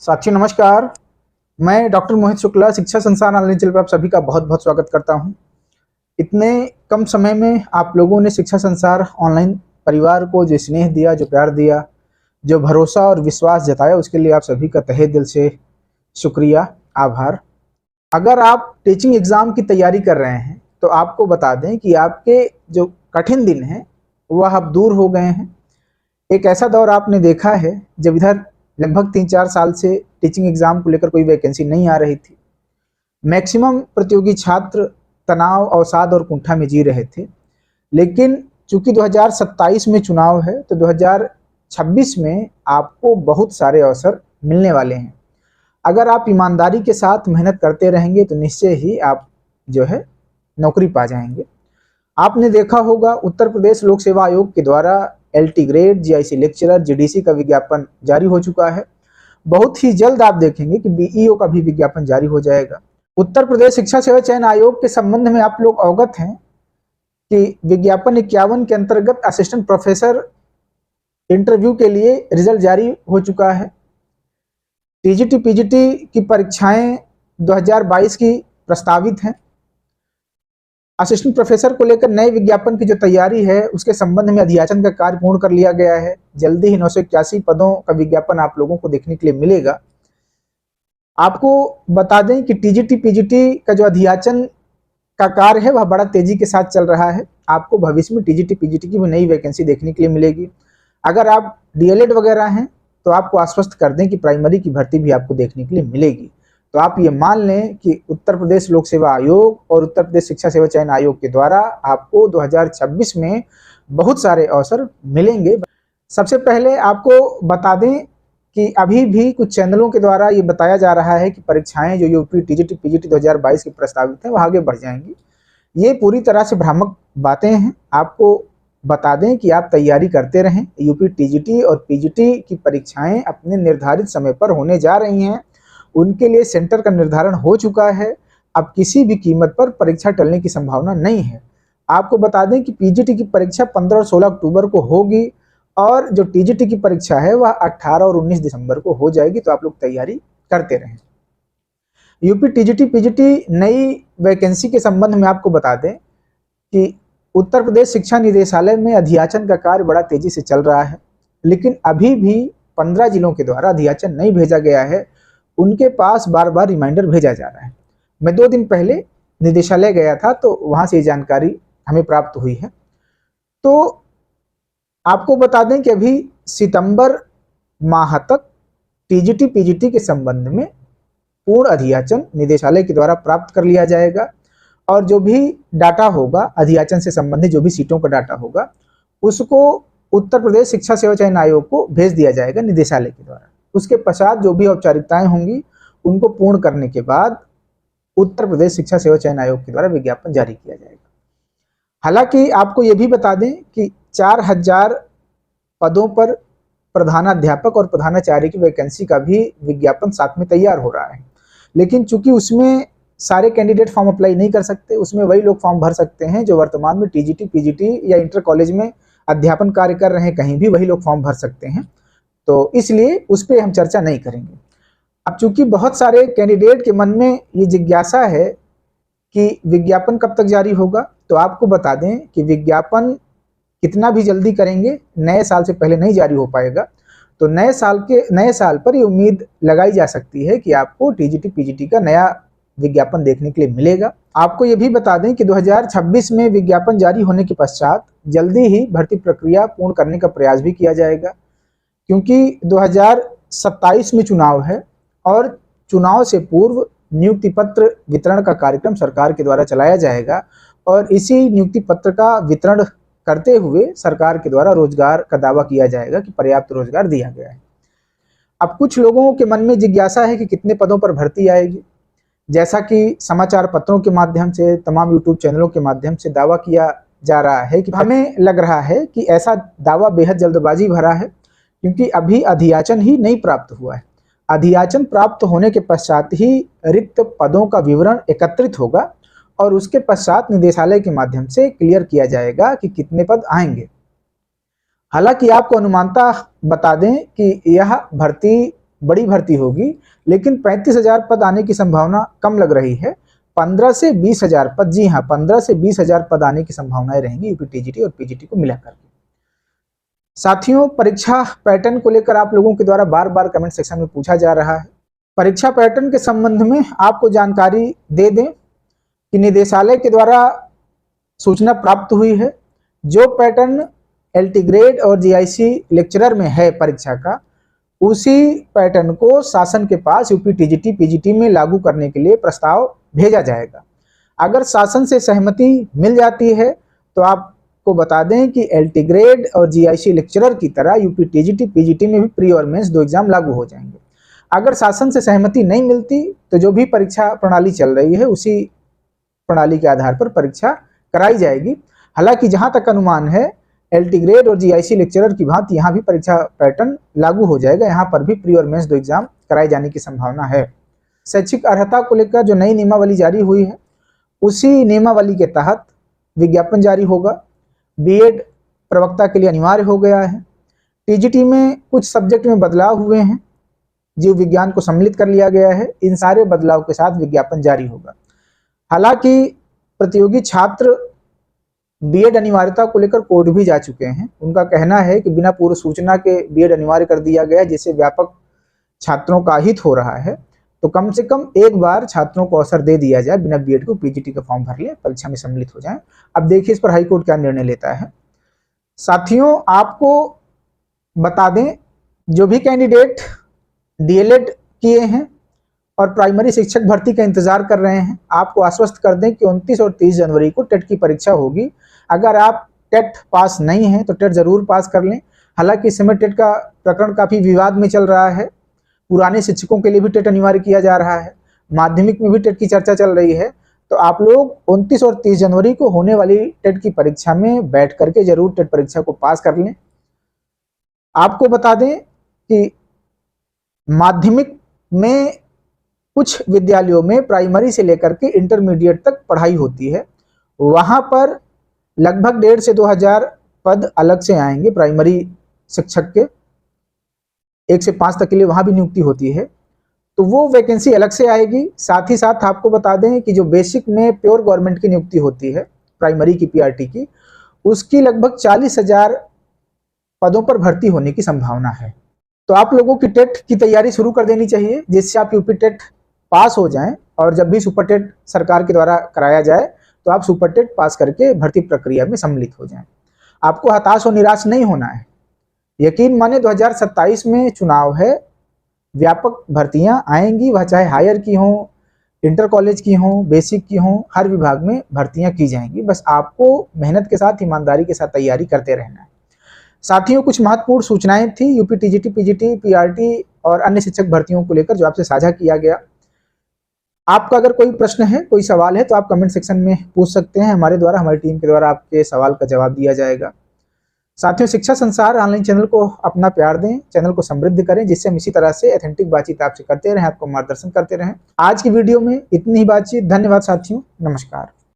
साक्षी नमस्कार। मैं डॉक्टर मोहित शुक्ला शिक्षा संस्थान ऑनलाइन चैनल पर आप सभी का बहुत बहुत स्वागत करता हूं। इतने कम समय में आप लोगों ने शिक्षा संसार ऑनलाइन परिवार को जो स्नेह दिया, जो प्यार दिया, जो भरोसा और विश्वास जताया, उसके लिए आप सभी का तहे दिल से शुक्रिया, आभार। अगर आप टीचिंग एग्ज़ाम की तैयारी कर रहे हैं तो आपको बता दें कि आपके जो कठिन दिन हैं वह अब दूर हो गए हैं। एक ऐसा दौर आपने देखा है जब इधर लगभग 3-4 साल से टीचिंग एग्ज़ाम को लेकर कोई वैकेंसी नहीं आ रही थी। मैक्सिमम प्रतियोगी छात्र तनाव, अवसाद और कुंठा में जी रहे थे। लेकिन चूंकि 2027 में चुनाव है तो 2026 में आपको बहुत सारे अवसर मिलने वाले हैं। अगर आप ईमानदारी के साथ मेहनत करते रहेंगे तो निश्चय ही आप जो है नौकरी पा जाएंगे। आपने देखा होगा उत्तर प्रदेश लोक सेवा आयोग के द्वारा LT grade, GIC lecturer, GDC का विज्ञापन जारी हो चुका है। बहुत ही जल्द आप देखेंगे कि BEO का भी विज्ञापन जारी हो जाएगा। उत्तर प्रदेश शिक्षा सेवा चयन आयोग के संबंध में आप लोग अवगत हैं कि विज्ञापन 51 के अंतर्गत असिस्टेंट प्रोफेसर इंटरव्यू के लिए रिजल्ट जारी हो चुका है। TGT PGT की परीक्षाएं 2022 की प्रस्तावित हैं। असिस्टेंट प्रोफेसर को लेकर नए विज्ञापन की जो तैयारी है उसके संबंध में अधियाचन का कार्य पूर्ण कर लिया गया है। जल्दी ही 981 पदों का विज्ञापन आप लोगों को देखने के लिए मिलेगा। आपको बता दें कि TGT PGT का जो अधियाचन का कार्य है वह बड़ा तेजी के साथ चल रहा है। आपको भविष्य में TGT PGT की भी नई वैकेंसी देखने के लिए मिलेगी। अगर आप DLED वगैरह हैं तो आपको आश्वस्त कर दें कि प्राइमरी की भर्ती भी आपको देखने के लिए मिलेगी। तो आप ये मान लें कि उत्तर प्रदेश लोक सेवा आयोग और उत्तर प्रदेश शिक्षा सेवा चयन आयोग के द्वारा आपको 2026 में बहुत सारे अवसर मिलेंगे। सबसे पहले आपको बता दें कि अभी भी कुछ चैनलों के द्वारा ये बताया जा रहा है कि परीक्षाएं जो यूपी TGT PGT 2022 की प्रस्तावित हैं वह आगे बढ़ जाएंगी। ये पूरी तरह से भ्रामक बातें हैं। आपको बता दें कि आप तैयारी करते रहें। यूपी TGT और PGT की परीक्षाएं अपने निर्धारित समय पर होने जा रही हैं। उनके लिए सेंटर का निर्धारण हो चुका है। अब किसी भी कीमत पर परीक्षा टलने की संभावना नहीं है। आपको बता दें कि PGT की परीक्षा 15 और 16 अक्टूबर को होगी और जो TGT की परीक्षा है वह 18 और 19 दिसंबर को हो जाएगी। तो आप लोग तैयारी करते रहें। यूपी TGT PGT नई वैकेंसी के संबंध में आपको बता दें कि उत्तर प्रदेश शिक्षा निदेशालय में अधियाचन का कार्य बड़ा तेजी से चल रहा है, लेकिन अभी भी 15 जिलों के द्वारा अधियाचन नहीं भेजा गया है। उनके पास बार बार रिमाइंडर भेजा जा रहा है। मैं 2 दिन पहले निदेशालय गया था तो वहां से ये जानकारी हमें प्राप्त हुई है। तो आपको बता दें कि अभी सितंबर माह तक TGT PGT के संबंध में पूर्ण अधियाचन निदेशालय के द्वारा प्राप्त कर लिया जाएगा और जो भी डाटा होगा अधियाचन से संबंधित जो भी सीटों का डाटा होगा उसको उत्तर प्रदेश शिक्षा सेवा चयन आयोग को भेज दिया जाएगा निदेशालय के द्वारा। उसके पश्चात जो भी औपचारिकताएं होंगी उनको पूर्ण करने के बाद उत्तर प्रदेश शिक्षा सेवा चयन आयोग के द्वारा विज्ञापन जारी किया जाएगा। हालांकि आपको ये भी बता दें कि 4000 पदों पर प्रधानाध्यापक और प्रधानाचार्य की वैकेंसी का भी विज्ञापन साथ में तैयार हो रहा है, लेकिन चूंकि उसमें सारे कैंडिडेट फॉर्म अप्लाई नहीं कर सकते, उसमें वही लोग फॉर्म भर सकते हैं जो वर्तमान में TGT PGT या इंटर कॉलेज में अध्यापन कार्य कर रहे हैं। कहीं भी वही लोग फॉर्म भर सकते हैं, तो इसलिए उस पर हम चर्चा नहीं करेंगे। अब चूंकि बहुत सारे कैंडिडेट के मन में ये जिज्ञासा है कि विज्ञापन कब तक जारी होगा, तो आपको बता दें कि विज्ञापन कितना भी जल्दी करेंगे नए साल से पहले नहीं जारी हो पाएगा। तो नए साल पर ये उम्मीद लगाई जा सकती है कि आपको TGT PGT का नया विज्ञापन देखने के लिए मिलेगा। आपको ये भी बता दें कि 2026 में विज्ञापन जारी होने के पश्चात जल्दी ही भर्ती प्रक्रिया पूर्ण करने का प्रयास भी किया जाएगा, क्योंकि 2027 में चुनाव है और चुनाव से पूर्व नियुक्ति पत्र वितरण का कार्यक्रम सरकार के द्वारा चलाया जाएगा और इसी नियुक्ति पत्र का वितरण करते हुए सरकार के द्वारा रोजगार का दावा किया जाएगा कि पर्याप्त रोजगार दिया गया है। अब कुछ लोगों के मन में जिज्ञासा है कि कितने पदों पर भर्ती आएगी। जैसा कि समाचार पत्रों के माध्यम से, तमाम YouTube चैनलों के माध्यम से दावा किया जा रहा है कि हमें लग रहा है कि ऐसा दावा बेहद जल्दबाजी भरा है, क्योंकि अभी अधियाचन ही नहीं प्राप्त हुआ है। अधियाचन प्राप्त होने के पश्चात ही रिक्त पदों का विवरण एकत्रित होगा और उसके पश्चात निदेशालय के माध्यम से क्लियर किया जाएगा कि कितने पद आएंगे। हालांकि आपको अनुमानता बता दें कि यह भर्ती बड़ी भर्ती होगी, लेकिन 35,000 पद आने की संभावना कम लग रही है। 15 से 20,000 पद, जी हाँ 15 से 20,000 पद आने की संभावनाएं रहेंगी यूपी टीजीटी और पीजीटी को मिलाकर के। साथियों, परीक्षा पैटर्न को लेकर आप लोगों के द्वारा बार बार कमेंट सेक्शन में पूछा जा रहा है। परीक्षा पैटर्न के संबंध में आपको जानकारी दे दें कि निदेशालय के द्वारा सूचना प्राप्त हुई है। जो पैटर्न एलटी ग्रेड और जीआईसी लेक्चरर में है परीक्षा का, उसी पैटर्न को शासन के पास यूपी टीजीटी पीजीटी में लागू करने के लिए प्रस्ताव भेजा जाएगा। अगर शासन से सहमति मिल जाती है तो आपको बता दें कि एलटी ग्रेड और जीआईसी लेक्चरर की तरह यूपी टीजीटी पीजीटी में भी प्री और मेंस 2 एग्जाम लागू हो जाएंगे। अगर शासन से सहमति नहीं मिलती तो जो भी परीक्षा प्रणाली चल रही है उसी प्रणाली के आधार पर परीक्षा कराई जाएगी। हालांकि जहां तक अनुमान है, एलटी ग्रेड और जीआईसी लेक्चरर की भांति यहाँ भी परीक्षा पैटर्न लागू हो जाएगा। यहाँ पर भी प्री और मेंस 2 एग्जाम कराए जाने की संभावना है। शैक्षिक अर्हता को लेकर जो नई नियमावली जारी हुई है, उसी नियमावली के तहत विज्ञापन जारी होगा। बीएड प्रवक्ता के लिए अनिवार्य हो गया है। टीजीटी में कुछ सब्जेक्ट में बदलाव हुए हैं, जीव विज्ञान को सम्मिलित कर लिया गया है। इन सारे बदलाव के साथ विज्ञापन जारी होगा। हालांकि प्रतियोगी छात्र बीएड अनिवार्यता को लेकर कोर्ट भी जा चुके हैं। उनका कहना है कि बिना पूर्व सूचना के बीएड अनिवार्य कर दिया गया, जिससे व्यापक छात्रों का हित हो रहा है। तो कम से कम एक बार छात्रों को अवसर दे दिया जाए, बिना बीएड को पीजीटी का फॉर्म भर ले, परीक्षा में सम्मिलित हो जाएं। अब देखिए इस पर हाईकोर्ट क्या निर्णय लेता है। साथियों, आपको बता दें, जो भी कैंडिडेट डीएलएड किए हैं और प्राइमरी शिक्षक भर्ती का इंतजार कर रहे हैं, आपको आश्वस्त कर दें कि 29 और 30 जनवरी को टेट की परीक्षा होगी। अगर आप टेट पास नहीं हैं तो टेट जरूर पास कर लें। हालांकि इस समय टेट का प्रकरण काफी विवाद में चल रहा है। पुराने शिक्षकों के लिए भी टेट अनिवार्य किया जा रहा है, माध्यमिक में भी टेट की चर्चा चल रही है। तो आप लोग 29 और 30 जनवरी को होने वाली टेट की परीक्षा में बैठ करके जरूर टेट परीक्षा को पास कर लें। आपको बता दें कि माध्यमिक में कुछ विद्यालयों में प्राइमरी से लेकर के इंटरमीडिएट तक पढ़ाई होती है। वहां पर लगभग 1,500 से 2,000 पद अलग से आएंगे प्राइमरी शिक्षक के। 1 से 5 तक के लिए वहां भी नियुक्ति होती है, तो वो वैकेंसी अलग से आएगी। साथ ही साथ आपको बता दें कि जो बेसिक में प्योर गवर्नमेंट की नियुक्ति होती है प्राइमरी की, पीआरटी की, उसकी लगभग 40,000 पदों पर भर्ती होने की संभावना है। तो आप लोगों की टेट की तैयारी शुरू कर देनी चाहिए, जिससे आप यूपी टेट पास हो जाएं और जब भी सुपर टेट सरकार के द्वारा कराया जाए तो आप सुपर टेट पास करके भर्ती प्रक्रिया में सम्मिलित हो जाएं। आपको हताश और निराश नहीं होना है। यकीन माने 2027 में चुनाव है, व्यापक भर्तियां आएंगी, वह चाहे हायर की हों, इंटर कॉलेज की हों, बेसिक की हों, हर विभाग में भर्तियां की जाएंगी। बस आपको मेहनत के साथ, ईमानदारी के साथ तैयारी करते रहना है। साथियों, कुछ महत्वपूर्ण सूचनाएं थी यूपी टीजीटी पीजीटी पीआरटी और अन्य शिक्षक भर्तियों को लेकर जो आपसे साझा किया गया। आपका अगर कोई प्रश्न है, कोई सवाल है, तो आप कमेंट सेक्शन में पूछ सकते हैं। हमारे द्वारा, हमारी टीम के द्वारा आपके सवाल का जवाब दिया जाएगा। साथियों, शिक्षा संसार ऑनलाइन चैनल को अपना प्यार दें, चैनल को समृद्ध करें, जिससे हम इसी तरह से ऑथेंटिक बातचीत आपसे करते रहें, आपको मार्गदर्शन करते रहें। आज की वीडियो में इतनी ही बातचीत। धन्यवाद साथियों, नमस्कार।